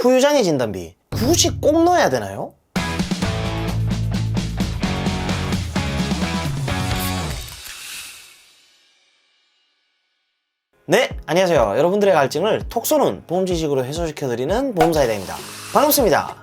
후유장애 진단비 굳이 꼭 넣어야 되나요? 네, 안녕하세요. 여러분들의 갈증을 톡 쏘는 보험 지식으로 해소시켜드리는 보험사이다입니다. 반갑습니다.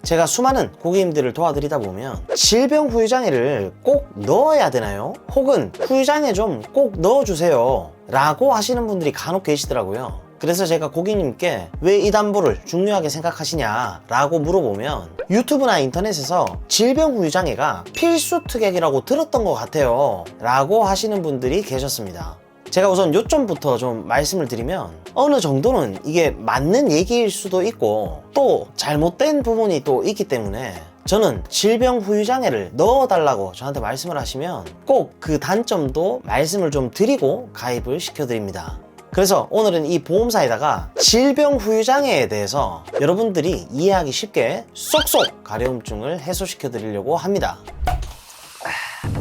제가 수많은 고객님들을 도와드리다 보면 질병 후유장애를 꼭 넣어야 되나요? 혹은 후유장애 좀 꼭 넣어주세요 라고 하시는 분들이 간혹 계시더라고요. 그래서 제가 고객님께 왜 이 담보를 중요하게 생각하시냐 라고 물어보면 유튜브나 인터넷에서 질병 후유장애가 필수 특약이라고 들었던 것 같아요 라고 하시는 분들이 계셨습니다. 제가 우선 요점부터 좀 말씀을 드리면 어느 정도는 이게 맞는 얘기일 수도 있고 또 잘못된 부분이 또 있기 때문에 저는 질병 후유장애를 넣어달라고 저한테 말씀을 하시면 꼭 그 단점도 말씀을 좀 드리고 가입을 시켜드립니다. 그래서 오늘은 이 보험사에다가 질병 후유장애에 대해서 여러분들이 이해하기 쉽게 쏙쏙 가려움증을 해소시켜 드리려고 합니다.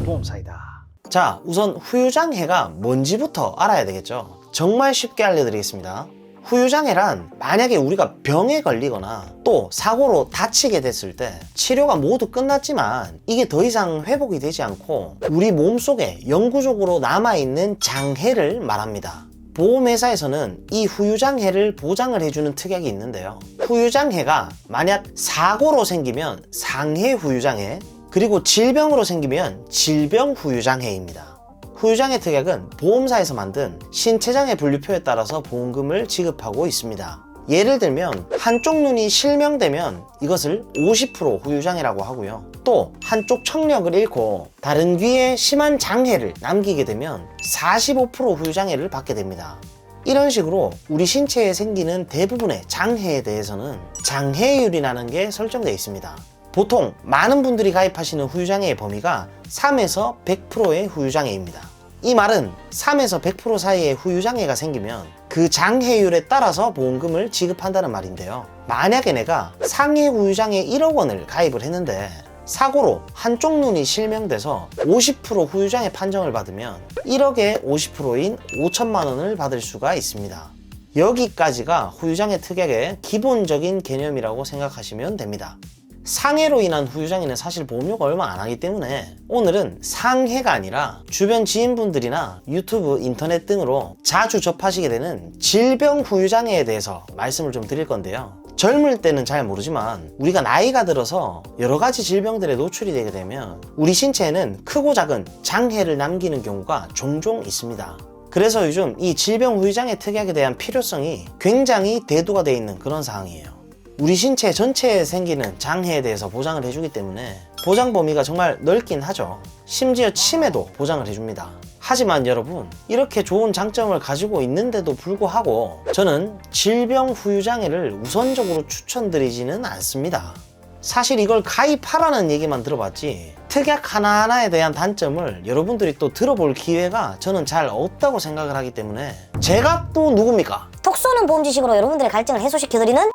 보험사이다. 자, 우선 후유장애가 뭔지부터 알아야 되겠죠. 정말 쉽게 알려드리겠습니다. 후유장애란 만약에 우리가 병에 걸리거나 또 사고로 다치게 됐을 때 치료가 모두 끝났지만 이게 더 이상 회복이 되지 않고 우리 몸속에 영구적으로 남아있는 장애를 말합니다. 보험회사에서는 이 후유장애를 보장을 해주는 특약이 있는데요. 후유장애가 만약 사고로 생기면 상해 후유장애, 그리고 질병으로 생기면 질병 후유장애입니다. 후유장애 특약은 보험사에서 만든 신체장애 분류표에 따라서 보험금을 지급하고 있습니다. 예를 들면 한쪽 눈이 실명되면 이것을 50% 후유장애라고 하고요. 또 한쪽 청력을 잃고 다른 귀에 심한 장애를 남기게 되면 45% 후유장애를 받게 됩니다. 이런 식으로 우리 신체에 생기는 대부분의 장애에 대해서는 장애율이라는 게 설정되어 있습니다. 보통 많은 분들이 가입하시는 후유장애의 범위가 3에서 100%의 후유장애입니다. 이 말은 3에서 100% 사이의 후유장애가 생기면 그 장애율에 따라서 보험금을 지급한다는 말인데요. 만약에 내가 상해 후유장애 1억 원을 가입을 했는데 사고로 한쪽 눈이 실명돼서 50% 후유장애 판정을 받으면 1억의 50%인 5천만 원을 받을 수가 있습니다. 여기까지가 후유장애 특약의 기본적인 개념이라고 생각하시면 됩니다. 상해로 인한 후유장애는 사실 보험료가 얼마 안 하기 때문에 오늘은 상해가 아니라 주변 지인분들이나 유튜브, 인터넷 등으로 자주 접하시게 되는 질병 후유장애에 대해서 말씀을 좀 드릴 건데요. 젊을 때는 잘 모르지만 우리가 나이가 들어서 여러 가지 질병들에 노출이 되게 되면 우리 신체에는 크고 작은 장애를 남기는 경우가 종종 있습니다. 그래서 요즘 이 질병 후유장애 특약에 대한 필요성이 굉장히 대두가 되어 있는 그런 상황이에요. 우리 신체 전체에 생기는 장애에 대해서 보장을 해주기 때문에 보장 범위가 정말 넓긴 하죠. 심지어 치매도 보장을 해줍니다. 하지만 여러분, 이렇게 좋은 장점을 가지고 있는데도 불구하고 저는 질병 후유장애를 우선적으로 추천드리지는 않습니다. 사실 이걸 가입하라는 얘기만 들어봤지 특약 하나하나에 대한 단점을 여러분들이 또 들어볼 기회가 저는 잘 없다고 생각을 하기 때문에 제가 또 누굽니까? 톡 쏘는 보험 지식으로 여러분들의 갈증을 해소시켜드리는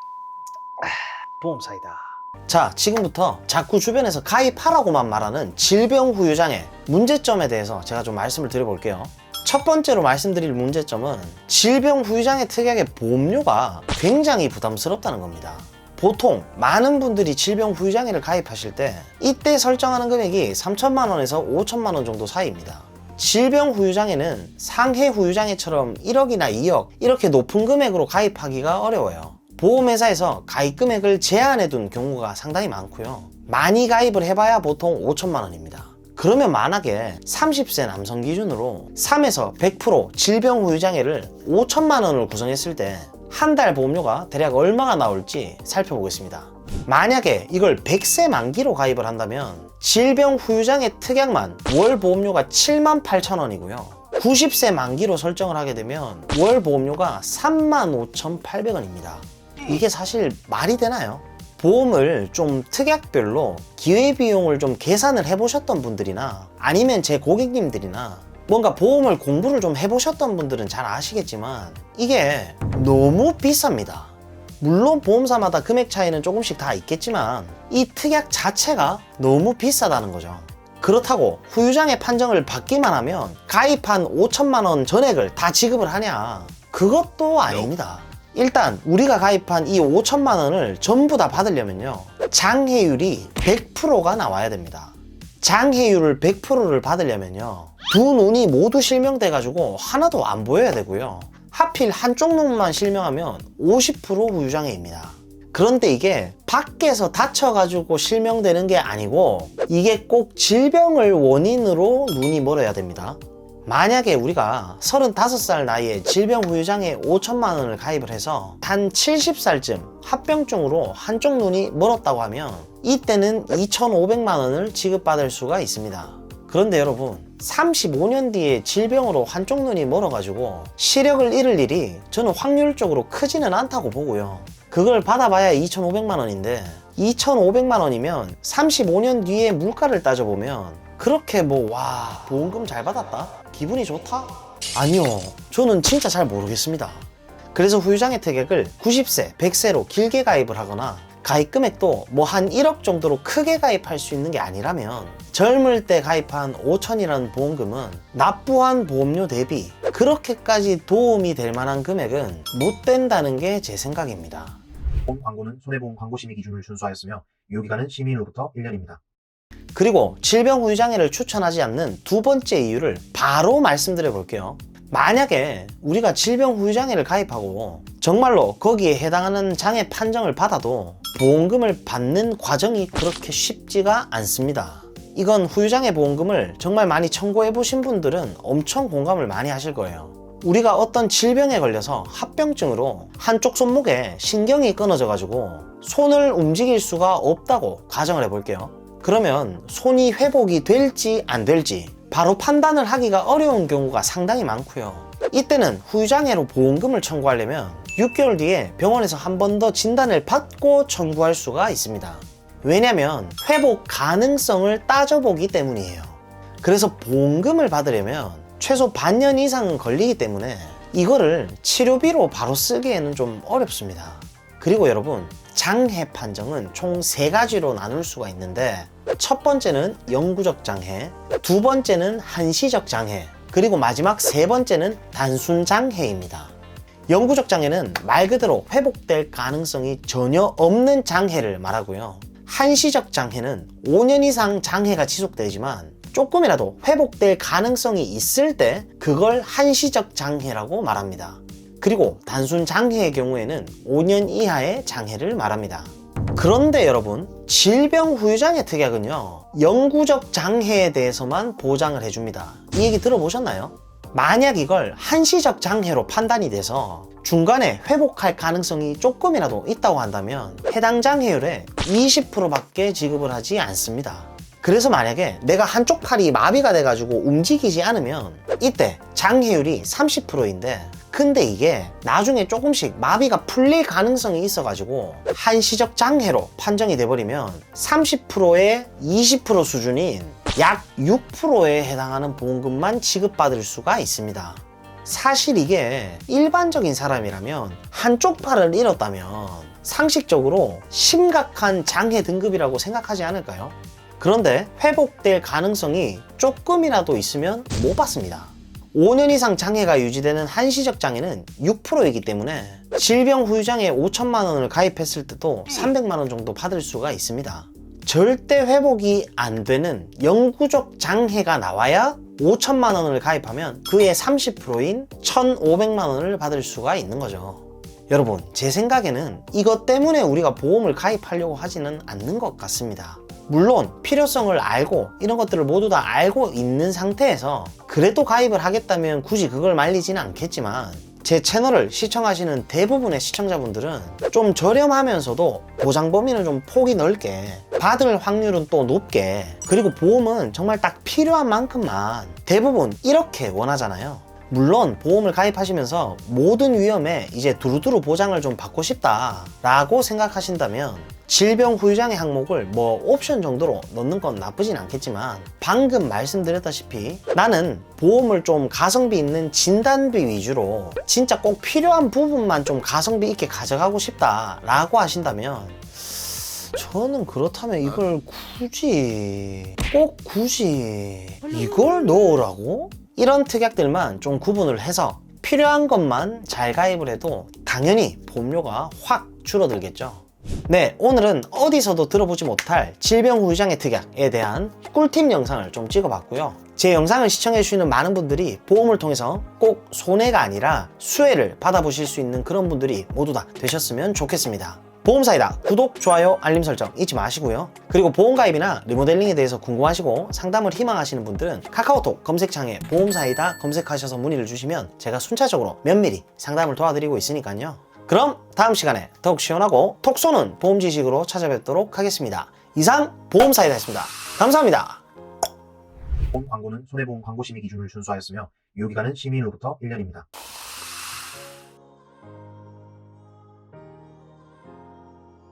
보험사이다. 자, 지금부터 자꾸 주변에서 가입하라고만 말하는 질병 후유장애 문제점에 대해서 제가 좀 말씀을 드려볼게요. 첫 번째로 말씀드릴 문제점은 질병 후유장애 특약의 보험료가 굉장히 부담스럽다는 겁니다. 보통 많은 분들이 질병 후유장애를 가입하실 때 이때 설정하는 금액이 3천만 원에서 5천만 원 정도 사이입니다. 질병 후유장애는 상해 후유장애처럼 1억이나 2억 이렇게 높은 금액으로 가입하기가 어려워요. 보험회사에서 가입 금액을 제한해 둔 경우가 상당히 많고요. 많이 가입을 해봐야 보통 5천만 원입니다. 그러면 만약에 30세 남성 기준으로 3에서 100% 질병 후유장애를 5천만 원을 구성했을 때 한 달 보험료가 대략 얼마가 나올지 살펴보겠습니다. 만약에 이걸 100세 만기로 가입을 한다면 질병 후유장애 특약만 월 보험료가 7만 8천 원이고요. 90세 만기로 설정을 하게 되면 월 보험료가 35,800원입니다. 이게 사실 말이 되나요? 보험을 좀 특약별로 기회비용을 좀 계산을 해보셨던 분들이나 아니면 제 고객님들이나 뭔가 보험을 공부를 좀 해보셨던 분들은 잘 아시겠지만 이게 너무 비쌉니다. 물론 보험사마다 금액 차이는 조금씩 다 있겠지만 이 특약 자체가 너무 비싸다는 거죠. 그렇다고 후유장애 판정을 받기만 하면 가입한 5천만 원 전액을 다 지급을 하냐? 그것도 아닙니다. 일단 우리가 가입한 이 5천만 원을 전부 다 받으려면요, 장해율이 100%가 나와야 됩니다. 장해율을 100%를 받으려면요, 두 눈이 모두 실명돼 가지고 하나도 안 보여야 되고요, 하필 한쪽 눈만 실명하면 50% 후유장애입니다. 그런데 이게 밖에서 다쳐가지고 실명되는 게 아니고 이게 꼭 질병을 원인으로 눈이 멀어야 됩니다. 만약에 우리가 35살 나이에 질병 후유장애 5천만 원을 가입을 해서 한 70살쯤 합병증으로 한쪽 눈이 멀었다고 하면 이때는 2,500만 원을 지급받을 수가 있습니다. 그런데 여러분, 35년 뒤에 질병으로 한쪽 눈이 멀어가지고 시력을 잃을 일이 저는 확률적으로 크지는 않다고 보고요. 그걸 받아봐야 2,500만 원인데 2,500만 원이면 35년 뒤에 물가를 따져보면 그렇게 와, 보험금 잘 받았다? 기분이 좋다? 아니요, 저는 진짜 잘 모르겠습니다. 그래서 후유장애 특약을 90세, 100세로 길게 가입을 하거나 가입 금액도 한 1억 정도로 크게 가입할 수 있는 게 아니라면 젊을 때 가입한 5천이라는 보험금은 납부한 보험료 대비 그렇게까지 도움이 될 만한 금액은 못 된다는 게 제 생각입니다. 본 광고는 손해보험 광고심의 기준을 준수하였으며 유효기간은 심의일로부터 1년입니다. 그리고 질병 후유장애를 추천하지 않는 두 번째 이유를 바로 말씀드려 볼게요. 만약에 우리가 질병 후유장애를 가입하고 정말로 거기에 해당하는 장애 판정을 받아도 보험금을 받는 과정이 그렇게 쉽지가 않습니다. 이건 후유장애 보험금을 정말 많이 청구해 보신 분들은 엄청 공감을 많이 하실 거예요. 우리가 어떤 질병에 걸려서 합병증으로 한쪽 손목에 신경이 끊어져 가지고 손을 움직일 수가 없다고 가정을 해볼게요. 그러면 손이 회복이 될지 안 될지 바로 판단을 하기가 어려운 경우가 상당히 많고요. 이때는 후유장애로 보험금을 청구하려면 6개월 뒤에 병원에서 한 번 더 진단을 받고 청구할 수가 있습니다. 왜냐면 회복 가능성을 따져보기 때문이에요. 그래서 보험금을 받으려면 최소 반년 이상은 걸리기 때문에 이거를 치료비로 바로 쓰기에는 좀 어렵습니다. 그리고 여러분, 장해 판정은 총 3가지로 나눌 수가 있는데 첫 번째는 영구적 장해, 두 번째는 한시적 장해, 그리고 마지막 세 번째는 단순 장해입니다. 영구적 장해는 말 그대로 회복될 가능성이 전혀 없는 장해를 말하고요. 한시적 장해는 5년 이상 장해가 지속되지만 조금이라도 회복될 가능성이 있을 때 그걸 한시적 장해라고 말합니다. 그리고 단순 장해의 경우에는 5년 이하의 장해를 말합니다. 그런데 여러분, 질병 후유장애 특약은요, 영구적 장해에 대해서만 보장을 해줍니다. 이 얘기 들어보셨나요? 만약 이걸 한시적 장해로 판단이 돼서 중간에 회복할 가능성이 조금이라도 있다고 한다면 해당 장해율의 20%밖에 지급을 하지 않습니다. 그래서 만약에 내가 한쪽 팔이 마비가 돼가지고 움직이지 않으면 이때 장해율이 30%인데 근데 이게 나중에 조금씩 마비가 풀릴 가능성이 있어가지고 한시적 장해로 판정이 돼버리면 30%의 20% 수준인 약 6%에 해당하는 보험금만 지급받을 수가 있습니다. 사실 이게 일반적인 사람이라면 한쪽 팔을 잃었다면 상식적으로 심각한 장해 등급이라고 생각하지 않을까요? 그런데 회복될 가능성이 조금이라도 있으면 못 받습니다. 5년 이상 장애가 유지되는 한시적 장애는 6%이기 때문에 질병 후유장애 5천만 원을 가입했을 때도 300만 원 정도 받을 수가 있습니다. 절대 회복이 안 되는 영구적 장애가 나와야 5천만 원을 가입하면 그의 30%인 1,500만 원을 받을 수가 있는 거죠. 여러분, 제 생각에는 이것 때문에 우리가 보험을 가입하려고 하지는 않는 것 같습니다. 물론 필요성을 알고 이런 것들을 모두 다 알고 있는 상태에서 그래도 가입을 하겠다면 굳이 그걸 말리지는 않겠지만 제 채널을 시청하시는 대부분의 시청자분들은 좀 저렴하면서도 보장 범위는 좀 폭이 넓게, 받을 확률은 또 높게, 그리고 보험은 정말 딱 필요한 만큼만 대부분 이렇게 원하잖아요. 물론 보험을 가입하시면서 모든 위험에 이제 두루두루 보장을 좀 받고 싶다 라고 생각하신다면 질병 후유장애 항목을 옵션 정도로 넣는 건 나쁘진 않겠지만 방금 말씀드렸다시피 나는 보험을 좀 가성비 있는 진단비 위주로 진짜 꼭 필요한 부분만 좀 가성비 있게 가져가고 싶다 라고 하신다면 저는 그렇다면 이걸 굳이 이걸 넣으라고? 이런 특약들만 좀 구분을 해서 필요한 것만 잘 가입을 해도 당연히 보험료가 확 줄어들겠죠. 네, 오늘은 어디서도 들어보지 못할 질병 후유장애 특약에 대한 꿀팁 영상을 좀 찍어봤고요. 제 영상을 시청해주시는 많은 분들이 보험을 통해서 꼭 손해가 아니라 수혜를 받아보실 수 있는 그런 분들이 모두 다 되셨으면 좋겠습니다. 보험사이다 구독, 좋아요, 알림 설정 잊지 마시고요. 그리고 보험가입이나 리모델링에 대해서 궁금하시고 상담을 희망하시는 분들은 카카오톡 검색창에 보험사이다 검색하셔서 문의를 주시면 제가 순차적으로 면밀히 상담을 도와드리고 있으니까요. 그럼 다음 시간에 더욱 시원하고 톡 쏘는 보험 지식으로 찾아뵙도록 하겠습니다. 이상 보험사이다였습니다. 감사합니다. 본 광고는 손해보험 광고심의 기준을 준수하였으며 유효기간은 시민으로부터 1년입니다.